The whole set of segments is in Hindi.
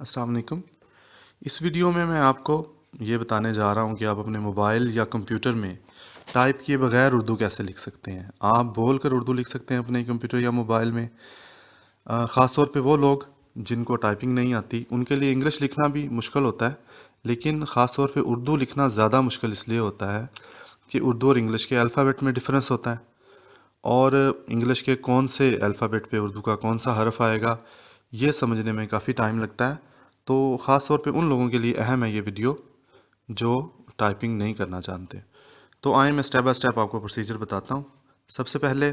अस्सलाम वालेकुम। इस वीडियो में मैं आपको ये बताने जा रहा हूँ कि आप अपने मोबाइल या कंप्यूटर में टाइप किए बगैर उर्दू कैसे लिख सकते हैं। आप बोल कर उर्दू लिख सकते हैं अपने कंप्यूटर या मोबाइल में। ख़ास तौर पे वो लोग जिनको टाइपिंग नहीं आती उनके लिए इंग्लिश लिखना भी मुश्किल होता है, लेकिन ख़ास तौर पे उर्दू लिखना ज़्यादा मुश्किल इसलिए होता है कि उर्दू और इंग्लिश के अल्फ़ाबेट में डिफरेंस होता है, और इंग्लिश के कौन से अल्फ़ाबेट पे उर्दू का कौन सा हर्फ आएगा ये समझने में काफ़ी टाइम लगता है। तो ख़ास तौर पे उन लोगों के लिए अहम है ये वीडियो जो टाइपिंग नहीं करना जानते। तो आए मैं स्टेप बाय स्टेप आपको प्रोसीजर बताता हूँ। सबसे पहले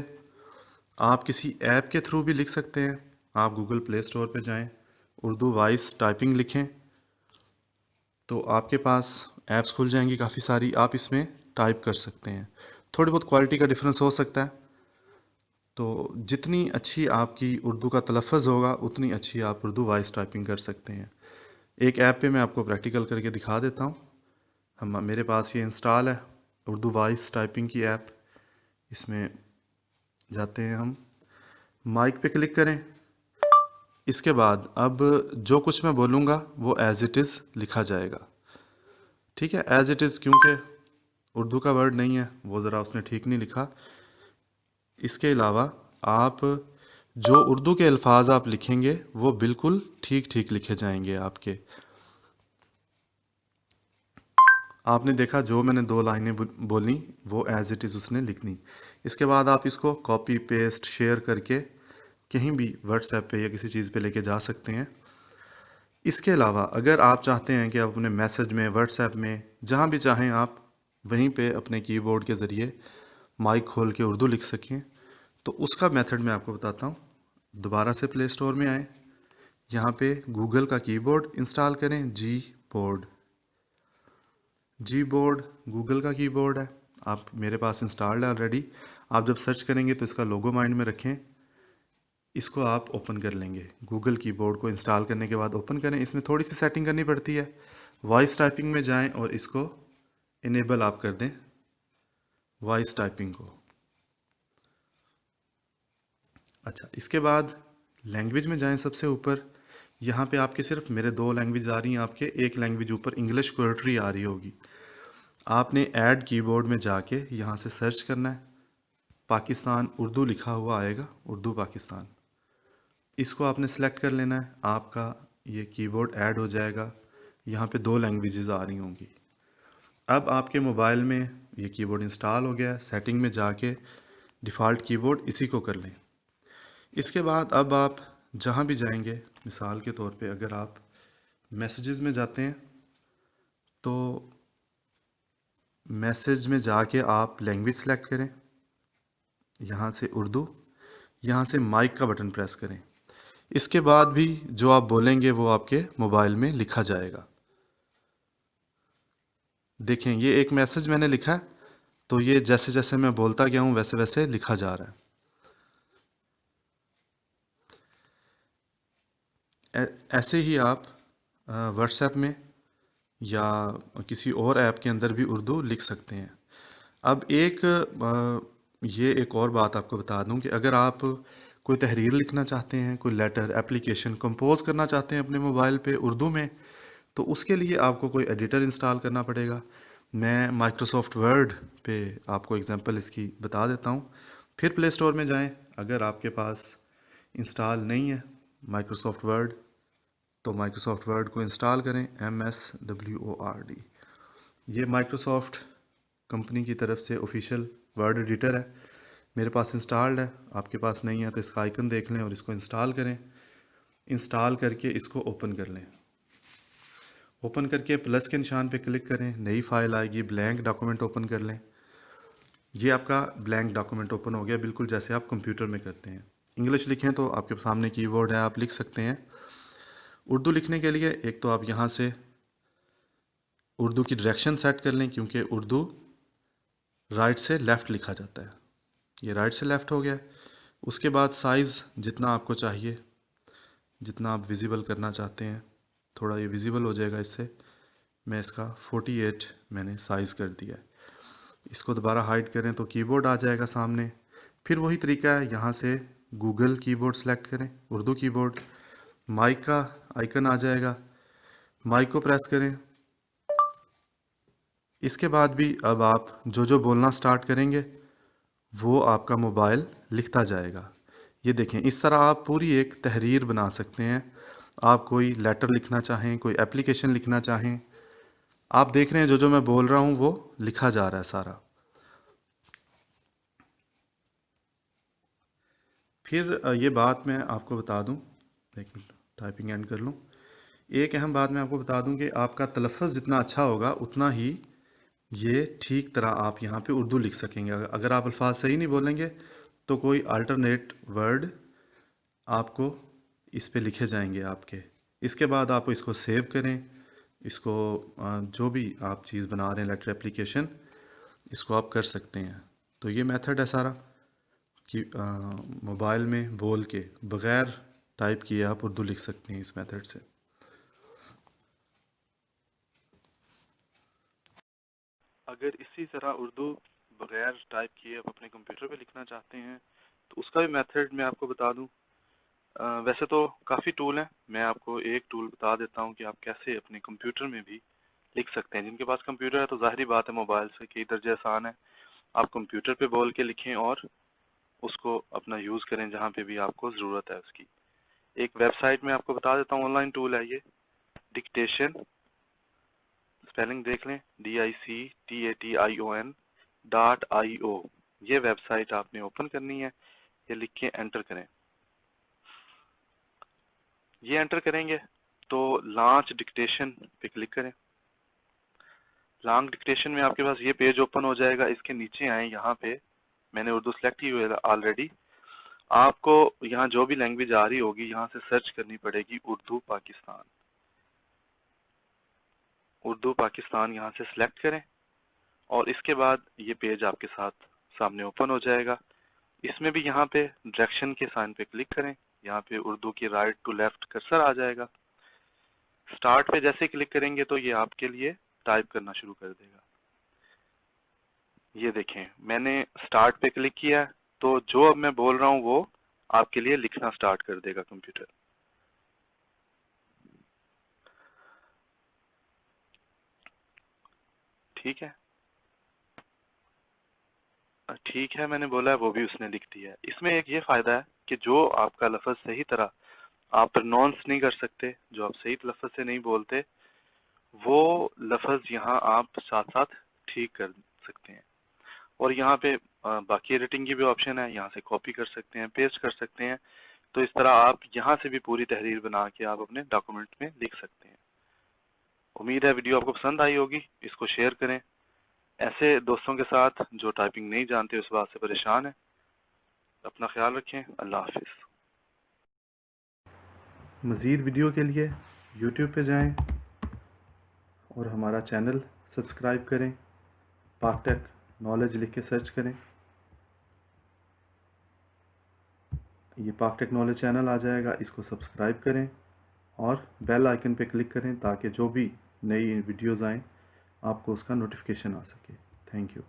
आप किसी ऐप के थ्रू भी लिख सकते हैं। आप गूगल प्ले स्टोर पे जाएं, उर्दू वॉइस टाइपिंग लिखें तो आपके पास ऐप्स खुल जाएंगी काफ़ी सारी, आप इसमें टाइप कर सकते हैं। थोड़ी बहुत क्वालिटी का डिफरेंस हो सकता है, तो जितनी अच्छी आपकी उर्दू का तलफ़्फ़ुज़ होगा उतनी अच्छी आप उर्दू वॉइस टाइपिंग कर सकते हैं। एक ऐप पे मैं आपको प्रैक्टिकल करके दिखा देता हूँ। हम मेरे पास ये इंस्टॉल है उर्दू वॉइस टाइपिंग की ऐप। इसमें जाते हैं हम, माइक पे क्लिक करें। इसके बाद अब जो कुछ मैं बोलूँगा वो एज़ इट इज़ लिखा जाएगा। ठीक है, एज़ इट इज़, क्योंकि उर्दू का वर्ड नहीं है, वो ज़रा उसने ठीक नहीं लिखा। इसके अलावा आप जो उर्दू के अल्फाज आप लिखेंगे वो बिल्कुल ठीक ठीक लिखे जाएंगे आपके। आपने देखा जो मैंने 2 लाइनें बोली वो एज़ इट इज़ उसने लिखनी। इसके बाद आप इसको कॉपी पेस्ट शेयर करके कहीं भी व्हाट्सएप पे या किसी चीज़ पे लेके जा सकते हैं। इसके अलावा अगर आप चाहते हैं कि आप अपने मैसेज में, व्हाट्सएप में, जहाँ भी चाहें आप वहीं पे अपने कीबोर्ड के ज़रिए माइक खोल के उर्दू लिख सकें, तो उसका मेथड मैं आपको बताता हूँ। दोबारा से प्ले स्टोर में आएँ, यहाँ पे गूगल का कीबोर्ड इंस्टॉल करें, जी बोर्ड गूगल का कीबोर्ड है, आप मेरे पास इंस्टॉल्ड है ऑलरेडी। आप जब सर्च करेंगे तो इसका लोगो माइंड में रखें, इसको आप ओपन कर लेंगे। गूगल कीबोर्ड को इंस्टॉल करने के बाद ओपन करें। इसमें थोड़ी सी सेटिंग करनी पड़ती है। वॉइस टाइपिंग में जाएं और इसको इनेबल आप कर दें, वॉइस टाइपिंग को। अच्छा, इसके बाद लैंग्वेज में जाएं सबसे ऊपर। यहाँ पे आपके सिर्फ मेरे 2 लैंग्वेज आ रही हैं, आपके एक लैंग्वेज ऊपर इंग्लिश पोएट्री आ रही होगी। आपने ऐड कीबोर्ड में जाके यहाँ से सर्च करना है, पाकिस्तान उर्दू लिखा हुआ आएगा, उर्दू पाकिस्तान। इसको आपने सेलेक्ट कर लेना है, आपका ये कीबोर्ड ऐड हो जाएगा। यहाँ पे 2 लैंग्वेजेस आ रही होंगी। अब आपके मोबाइल में ये कीबोर्ड इंस्टॉल हो गया है। सेटिंग में जाके डिफ़ॉल्ट कीबोर्ड इसी को कर लें। इसके बाद अब आप जहाँ भी जाएंगे, मिसाल के तौर पे अगर आप मैसेजेस में जाते हैं तो मैसेज में जाके आप लैंग्वेज सेलेक्ट करें, यहाँ से उर्दू, यहाँ से माइक का बटन प्रेस करें। इसके बाद भी जो आप बोलेंगे वो आपके मोबाइल में लिखा जाएगा। देखें, ये एक मैसेज मैंने लिखा है, तो ये जैसे जैसे मैं बोलता गया हूँ वैसे वैसे लिखा जा रहा है। ऐसे ही आप व्हाट्सएप में या किसी और ऐप के अंदर भी उर्दू लिख सकते हैं। अब ये एक और बात आपको बता दूं कि अगर आप कोई तहरीर लिखना चाहते हैं, कोई लेटर, एप्लीकेशन कंपोज करना चाहते हैं अपने मोबाइल पे उर्दू में, तो उसके लिए आपको कोई एडिटर इंस्टॉल करना पड़ेगा। मैं माइक्रोसॉफ्ट वर्ड पे आपको एग्जांपल इसकी बता देता हूँ। फिर प्ले स्टोर में जाएं, अगर आपके पास इंस्टॉल नहीं है माइक्रोसॉफ्ट वर्ड तो माइक्रोसॉफ्ट वर्ड को इंस्टॉल करें, MSWORD। ये माइक्रोसॉफ्ट कंपनी की तरफ से ऑफिशियल वर्ड एडिटर है। मेरे पास इंस्टॉल्ड है, आपके पास नहीं है तो इसका आइकन देख लें और इसको इंस्टॉल करें। इंस्टॉल करके इसको ओपन कर लें। ओपन करके प्लस के निशान पे क्लिक करें, नई फाइल आएगी, ब्लैंक डॉक्यूमेंट ओपन कर लें। ये आपका ब्लैंक डॉक्यूमेंट ओपन हो गया, बिल्कुल जैसे आप कंप्यूटर में करते हैं। इंग्लिश लिखें तो आपके सामने कीबोर्ड है, आप लिख सकते हैं। उर्दू लिखने के लिए एक तो आप यहाँ से उर्दू की डायरेक्शन सेट कर लें, क्योंकि उर्दू राइट से लेफ़्ट लिखा जाता है। ये राइट से लेफ़्ट हो गया। उसके बाद साइज़ जितना आपको चाहिए, जितना आप विज़िबल करना चाहते हैं, थोड़ा ये विज़िबल हो जाएगा इससे। मैं इसका 48 मैंने साइज़ कर दिया है। इसको दोबारा हाइड करें तो कीबोर्ड आ जाएगा सामने। फिर वही तरीका है, यहाँ से गूगल कीबोर्ड सेलेक्ट करें, उर्दू कीबोर्ड, माइक का आइकन आ जाएगा, माइक को प्रेस करें। इसके बाद भी अब आप जो जो बोलना स्टार्ट करेंगे वो आपका मोबाइल लिखता जाएगा। ये देखें, इस तरह आप पूरी एक तहरीर बना सकते हैं। आप कोई लेटर लिखना चाहें, कोई एप्लीकेशन लिखना चाहें, आप देख रहे हैं जो जो मैं बोल रहा हूँ वो लिखा जा रहा है सारा। फिर ये बात मैं आपको बता दूं, एक मिनट टाइपिंग एंड कर लूँ। एक अहम बात मैं आपको बता दूं कि आपका तलफ़्फ़ुज़ जितना अच्छा होगा उतना ही ये ठीक तरह आप यहाँ पे उर्दू लिख सकेंगे। अगर आप अल्फाज सही नहीं बोलेंगे तो कोई अल्टरनेट वर्ड आपको इस पे लिखे जाएंगे आपके। इसके बाद आप इसको सेव करें, इसको जो भी आप चीज़ बना रहे हैं लेटर एप्लीकेशन, इसको आप कर सकते हैं। तो ये मेथड है सारा कि मोबाइल में बोल के बग़ैर टाइप किए आप उर्दू लिख सकते हैं इस मेथड से। अगर इसी तरह उर्दू बगैर टाइप किए आप अपने कंप्यूटर पे लिखना चाहते हैं तो उसका भी मेथड मैं आपको बता दूं। वैसे तो काफ़ी टूल हैं, मैं आपको एक टूल बता देता हूं कि आप कैसे अपने कंप्यूटर में भी लिख सकते हैं। जिनके पास कंप्यूटर है तो जाहिर बात है मोबाइल से कई दर्जे आसान है। आप कंप्यूटर पे बोल के लिखें और उसको अपना यूज़ करें जहाँ पे भी आपको ज़रूरत है उसकी। एक वेबसाइट में आपको बता देता हूँ, ऑनलाइन टूल है ये, डिक्टेशन, स्पेलिंग देख लें, DICTATION.IO। ये वेबसाइट आपने ओपन करनी है, ये लिख के एंटर करें। ये एंटर करेंगे तो लॉन्च डिक्टेशन पे क्लिक करें। लॉन्च डिक्टेशन में आपके पास ये पेज ओपन हो जाएगा। इसके नीचे आए, यहाँ पे मैंने उर्दू सेलेक्ट की हुई है ऑलरेडी। आपको यहाँ जो भी लैंग्वेज आ रही होगी यहाँ से सर्च करनी पड़ेगी उर्दू पाकिस्तान। उर्दू पाकिस्तान यहाँ से सिलेक्ट करें और इसके बाद ये पेज आपके साथ सामने ओपन हो जाएगा। इसमें भी यहाँ पे डायरेक्शन के साइन पे क्लिक करें, यहाँ पे उर्दू की राइट टू लेफ्ट कर्सर आ जाएगा। स्टार्ट पे जैसे क्लिक करेंगे तो ये आपके लिए टाइप करना शुरू कर देगा। ये देखें, मैंने स्टार्ट पे क्लिक किया तो जो अब मैं बोल रहा हूँ वो आपके लिए लिखना स्टार्ट कर देगा कंप्यूटर। ठीक है, ठीक है मैंने बोला है वो भी उसने लिख दिया है। इसमें एक ये फायदा है कि जो आपका लफ्ज सही तरह आप प्रोनाउंस नहीं कर सकते, जो आप सही लफ्ज से नहीं बोलते, वो लफ्ज यहाँ आप साथ साथ ठीक कर सकते हैं। और यहाँ पे बाकी एडिटिंग की भी ऑप्शन है, यहाँ से कॉपी कर सकते हैं, पेस्ट कर सकते हैं। तो इस तरह आप यहाँ से भी पूरी तहरीर बना के आप अपने डॉक्यूमेंट में लिख सकते हैं। उम्मीद है वीडियो आपको पसंद आई होगी। इसको शेयर करें ऐसे दोस्तों के साथ जो टाइपिंग नहीं जानते, उस बात से परेशान है। अपना ख्याल रखें। अल्लाह हाफिज़। मज़ीद वीडियो के लिए यूट्यूब पे जाएं और हमारा चैनल सब्सक्राइब करें। पाकटेक नॉलेज लिख के सर्च करें, ये पाकटेक नॉलेज चैनल आ जाएगा। इसको सब्सक्राइब करें और बेल आइकन पे क्लिक करें ताकि जो भी नई वीडियोज़ आएँ आपको उसका नोटिफिकेशन आ सके। Thank you.